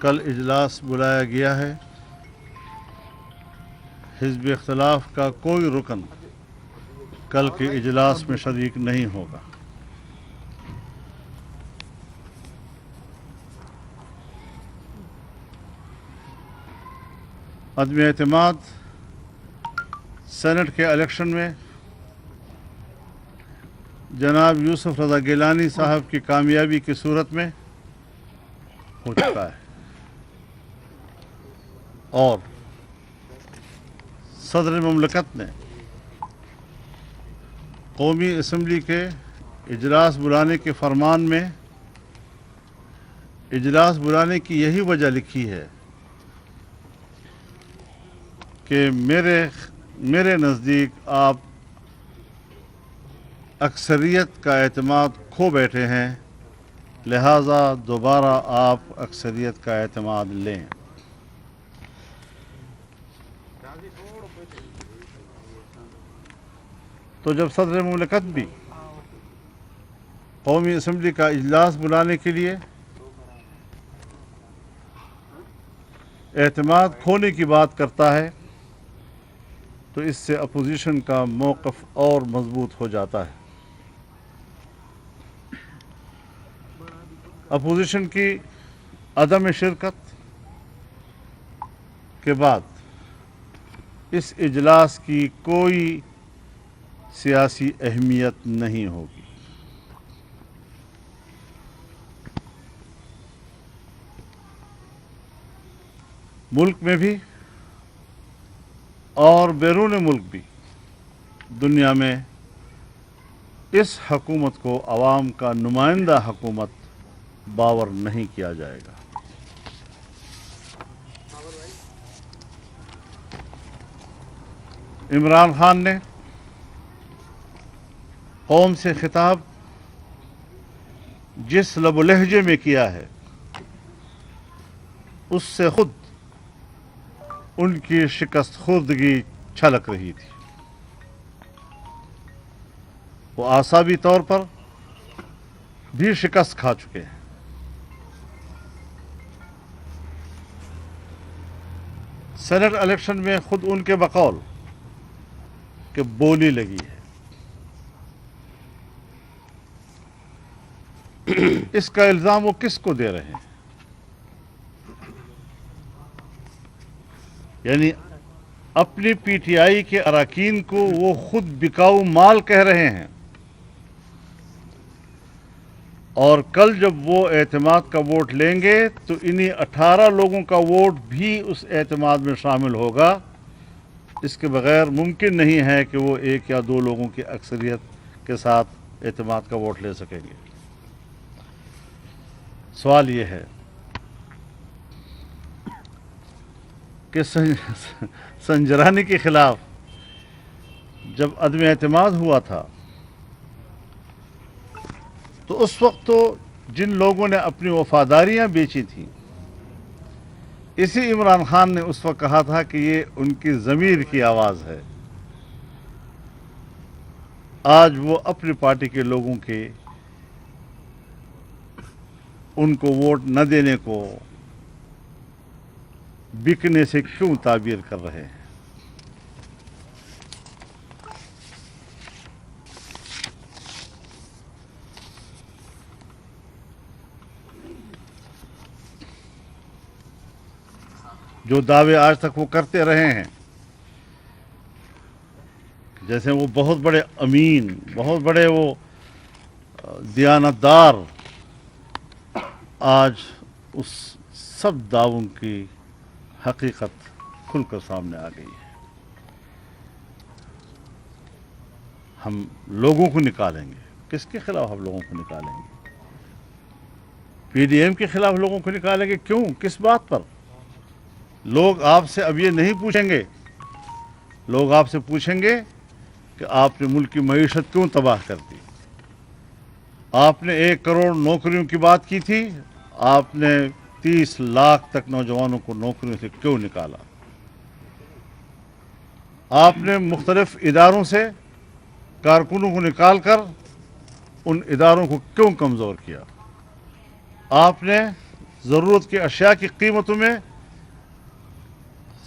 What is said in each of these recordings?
کل اجلاس بلایا گیا ہے۔ حزب اختلاف کا کوئی رکن کل کے اجلاس میں شریک نہیں ہوگا۔ عدم اعتماد سینٹ کے الیکشن میں جناب یوسف رضا گیلانی صاحب کی کامیابی کی صورت میں ہو چکا ہے، اور صدر مملکت نے قومی اسمبلی کے اجلاس بلانے کے فرمان میں اجلاس بلانے کی یہی وجہ لکھی ہے کہ میرے نزدیک آپ اکثریت کا اعتماد کھو بیٹھے ہیں، لہٰذا دوبارہ آپ اکثریت کا اعتماد لیں۔ تو جب صدر مملکت بھی قومی اسمبلی کا اجلاس بلانے کے لیے اعتماد کھونے کی بات کرتا ہے تو اس سے اپوزیشن کا موقف اور مضبوط ہو جاتا ہے۔ اپوزیشن کی عدم شرکت کے بعد اس اجلاس کی کوئی سیاسی اہمیت نہیں ہوگی۔ ملک میں بھی اور بیرون ملک بھی دنیا میں اس حکومت کو عوام کا نمائندہ حکومت باور نہیں کیا جائے گا۔ عمران خان نے قوم سے خطاب جس لب و لہجے میں کیا ہے اس سے خود ان کی شکست خوردگی چھلک رہی تھی۔ وہ اعصابی طور پر بھی شکست کھا چکے ہیں۔ سینٹ الیکشن میں خود ان کے بقول کہ بولی لگی ہے۔ اس کا الزام وہ کس کو دے رہے ہیں؟ یعنی اپنی پی ٹی آئی کے اراکین کو وہ خود بکاؤ مال کہہ رہے ہیں، اور کل جب وہ اعتماد کا ووٹ لیں گے تو انہی 18 لوگوں کا ووٹ بھی اس اعتماد میں شامل ہوگا۔ اس کے بغیر ممکن نہیں ہے کہ وہ 1 یا 2 لوگوں کی اکثریت کے ساتھ اعتماد کا ووٹ لے سکیں گے۔ سوال یہ ہے کہ سنجرانی کے خلاف جب عدم اعتماد ہوا تھا تو اس وقت تو جن لوگوں نے اپنی وفاداریاں بیچی تھیں، اسی عمران خان نے اس وقت کہا تھا کہ یہ ان کی ضمیر کی آواز ہے۔ آج وہ اپنی پارٹی کے لوگوں کے ان کو ووٹ نہ دینے کو بکنے سے کیوں تعبیر کر رہے ہیں؟ جو دعوے آج تک وہ کرتے رہے ہیں، جیسے وہ بہت بڑے امین، بہت بڑے وہ دیانتدار، آج اس سب دعووں کی حقیقت کھل کر سامنے آ گئی ہے۔ ہم لوگوں کو نکالیں گے۔ کس کے خلاف ہم لوگوں کو نکالیں گے؟ پی ڈی ایم کے خلاف لوگوں کو نکالیں گے؟ کیوں؟ کس بات پر؟ لوگ آپ سے اب یہ نہیں پوچھیں گے، لوگ آپ سے پوچھیں گے کہ آپ نے ملک کی معیشت کیوں تباہ کر دی؟ آپ نے 1 کروڑ نوکریوں کی بات کی تھی، آپ نے 30 لاکھ تک نوجوانوں کو نوکریوں سے کیوں نکالا؟ آپ نے مختلف اداروں سے کارکنوں کو نکال کر ان اداروں کو کیوں کمزور کیا؟ آپ نے ضرورت کی اشیاء کی قیمتوں میں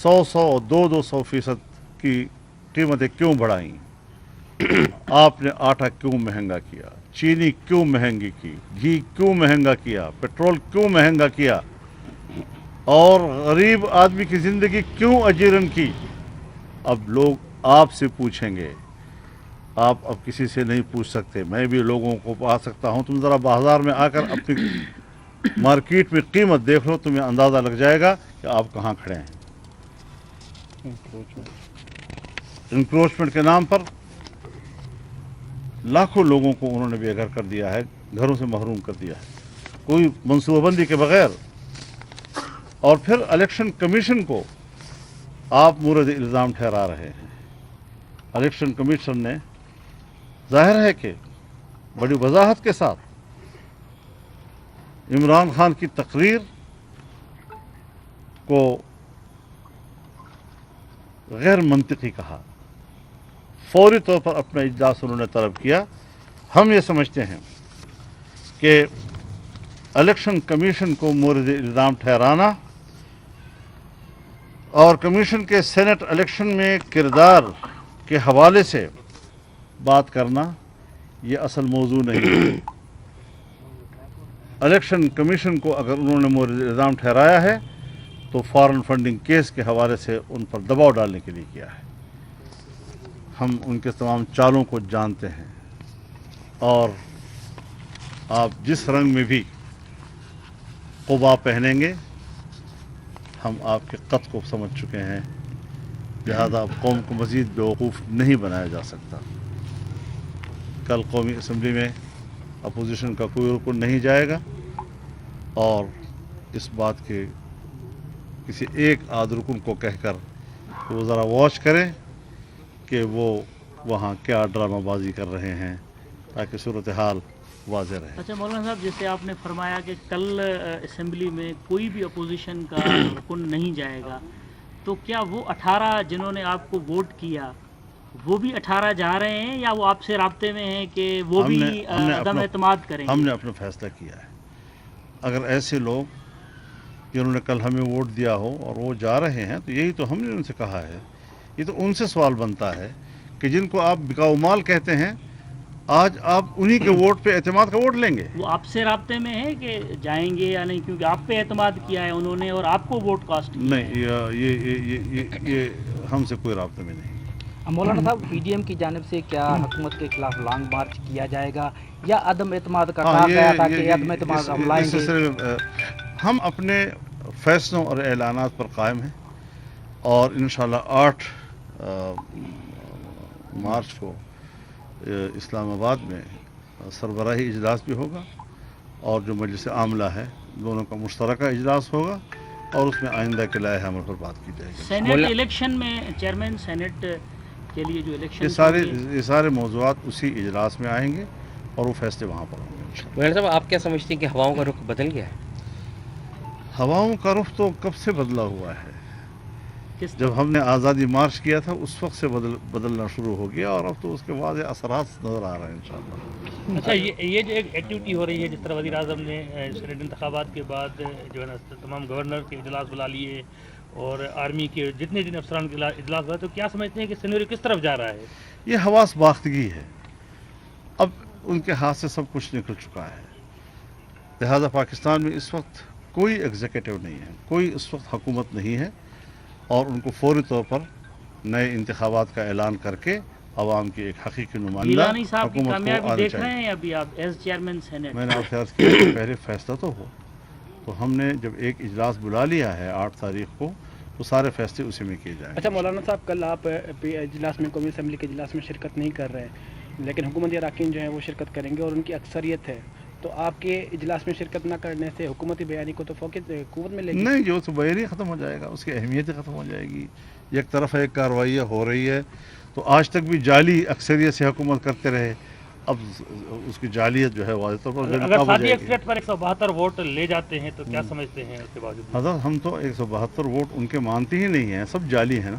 200% کی قیمتیں کیوں بڑھائیں؟ آپ نے آٹا کیوں مہنگا کیا، چینی کیوں مہنگی کی، گھی کیوں مہنگا کیا، پیٹرول کیوں مہنگا کیا، اور غریب آدمی کی زندگی کیوں اجیرن کی؟ اب لوگ آپ سے پوچھیں گے، آپ اب کسی سے نہیں پوچھ سکتے۔ میں بھی لوگوں کو آ سکتا ہوں، تم ذرا بازار میں آ کر اپنی مارکیٹ میں قیمت دیکھ لو، تمہیں اندازہ لگ جائے گا کہ آپ کہاں کھڑے ہیں۔ انکروچمنٹ کے نام پر لاکھوں لوگوں کو انہوں نے بے گھر کر دیا ہے، گھروں سے محروم کر دیا ہے، کوئی منصوبہ بندی کے بغیر۔ اور پھر الیکشن کمیشن کو آپ مورد الزام ٹھہرا رہے ہیں۔ الیکشن کمیشن نے ظاہر ہے کہ بڑی وضاحت کے ساتھ عمران خان کی تقریر کو غیر منطقی کہا، فوری طور پر اپنا اجلاس انہوں نے طلب کیا۔ ہم یہ سمجھتے ہیں کہ الیکشن کمیشن کو مورد الزام ٹھہرانا اور کمیشن کے سینٹ الیکشن میں کردار کے حوالے سے بات کرنا یہ اصل موضوع نہیں ہے۔ الیکشن کمیشن کو اگر انہوں نے مورد الزام ٹھہرایا ہے تو فارن فنڈنگ کیس کے حوالے سے ان پر دباؤ ڈالنے کے لیے کیا ہے۔ ہم ان کے تمام چالوں کو جانتے ہیں، اور آپ جس رنگ میں بھی قبا پہنیں گے ہم آپ کے قد کو سمجھ چکے ہیں، لہذا اب قوم کو مزید بیوقوف نہیں بنایا جا سکتا۔ کل قومی اسمبلی میں اپوزیشن کا کوئی رکن نہیں جائے گا، اور اس بات کے کسی ایک آدھ رکن کو کہہ کر کہ وہ ذرا واچ کریں کہ وہ وہاں کیا ڈرامہ بازی کر رہے ہیں، تاکہ صورتحال واضح رہے۔ اچھا مولانا صاحب، جیسے آپ نے فرمایا کہ کل اسمبلی میں کوئی بھی اپوزیشن کا رکن نہیں جائے گا، تو کیا وہ 18 جنہوں نے آپ کو ووٹ کیا وہ بھی 18 جا رہے ہیں، یا وہ آپ سے رابطے میں ہیں کہ وہ بھی عدم اعتماد کریں گے؟ ہم نے اپنا فیصلہ کیا ہے۔ اگر ایسے لوگ جنہوں نے کل ہمیں ووٹ دیا ہو اور وہ جا رہے ہیں تو یہی تو ہم نے ان سے کہا ہے، یہ تو ان سے سوال بنتا ہے کہ جن کو آپ بکاؤ مال کہتے ہیں، آج آپ انہی کے ووٹ پہ اعتماد کا ووٹ لیں گے؟ وہ آپ سے رابطے میں ہے کہ جائیں گے یا نہیں، کیونکہ آپ پہ اعتماد کیا ہے انہوں نے اور آپ کو ووٹ کاسٹ کیا ہے؟ نہیں، یہ ہم سے کوئی رابطے میں نہیں۔ مولانا صاحب، پی ڈی ایم کی جانب سے کیا حکومت کے خلاف لانگ مارچ کیا جائے گا، یا عدم اعتماد کا کہا گیا تھا کہ عدم اعتماد ہم لائیں گے؟ ہم اپنے فیصلوں اور اعلانات پر قائم ہیں، اور انشاءاللہ 8 مارچ کو اسلام آباد میں سربراہی اجلاس بھی ہوگا، اور جو مجلس عاملہ ہے دونوں کا مشترکہ اجلاس ہوگا، اور اس میں آئندہ کے لائحہ عمل پر بات کی جائے گی۔ سینٹ الیکشن میں چیئرمین سینٹ کے لیے جو الیکشن یہ سارے موضوعات اسی اجلاس میں آئیں گے، اور وہ فیصلے وہاں پر ہوں گے۔ مولانا صاحب، آپ کیا سمجھتے ہیں کہ ہواؤں کا رخ بدل گیا ہے؟ ہواؤں کا رخ تو کب سے بدلا ہوا ہے؟ جب ہم نے آزادی مارچ کیا تھا اس وقت سے بدلنا شروع ہو گیا، اور اب تو اس کے واضح اثرات نظر آ رہے ہیں انشاءاللہ۔ اچھا، یہ جو ایک ایکٹیویٹی ہو رہی ہے، جس طرح وزیر اعظم نے سینٹ انتخابات کے بعد جو ہے نا تمام گورنر کے اجلاس بلا لیے، اور آرمی کے جتنے جن افسران کے اجلاس ہوا، تو کیا سمجھتے ہیں کہ سینیریو کس طرف جا رہا ہے؟ یہ حواس باختگی ہے، اب ان کے ہاتھ سے سب کچھ نکل چکا ہے، لہذا پاکستان میں اس وقت کوئی ایگزیکٹو نہیں ہے، کوئی اس وقت حکومت نہیں ہے، اور ان کو فوری طور پر نئے انتخابات کا اعلان کر کے عوام کی ایک حقیقی نمائندہ گیلانی صاحب کی حکومت کو کامیابی آنا دیکھ رہے چاہیے۔ ہیں ابھی آپ ایز چیئرمین سینٹ؟ میں نے آپ سے عرض کیا کہ پہلے فیصلہ تو ہو، تو ہم نے جب ایک اجلاس بلا لیا ہے 8 تاریخ کو، تو سارے فیصلے اسی میں کیے جائیں گے۔ اچھا مولانا صاحب، کل آپ اجلاس میں قومی اسمبلی کے اجلاس میں شرکت نہیں کر رہے ہیں، لیکن حکومتی اراکین جو ہیں وہ شرکت کریں گے اور ان کی اکثریت ہے، تو آپ کے اجلاس میں شرکت نہ کرنے سے حکومتی بیانی کو تو فوقیت قوت ملے گی؟ نہیں، جو تو بیانی ختم ہو جائے گا، اس کی اہمیت ختم ہو جائے گی۔ ایک طرف ایک کارروائیاں ہو رہی ہے، تو آج تک بھی جعلی اکثریت سے حکومت کرتے رہے، اب اس کی جعلیت جو ہے واضح طور پر اگر سادی اکثریت پر 172 ووٹ لے جاتے ہیں تو کیا سمجھتے ہیں اس کے باوجود؟ حضرت، ہم تو 172 ووٹ ان کے مانتے ہی نہیں ہیں، سب جعلی ہیں نا۔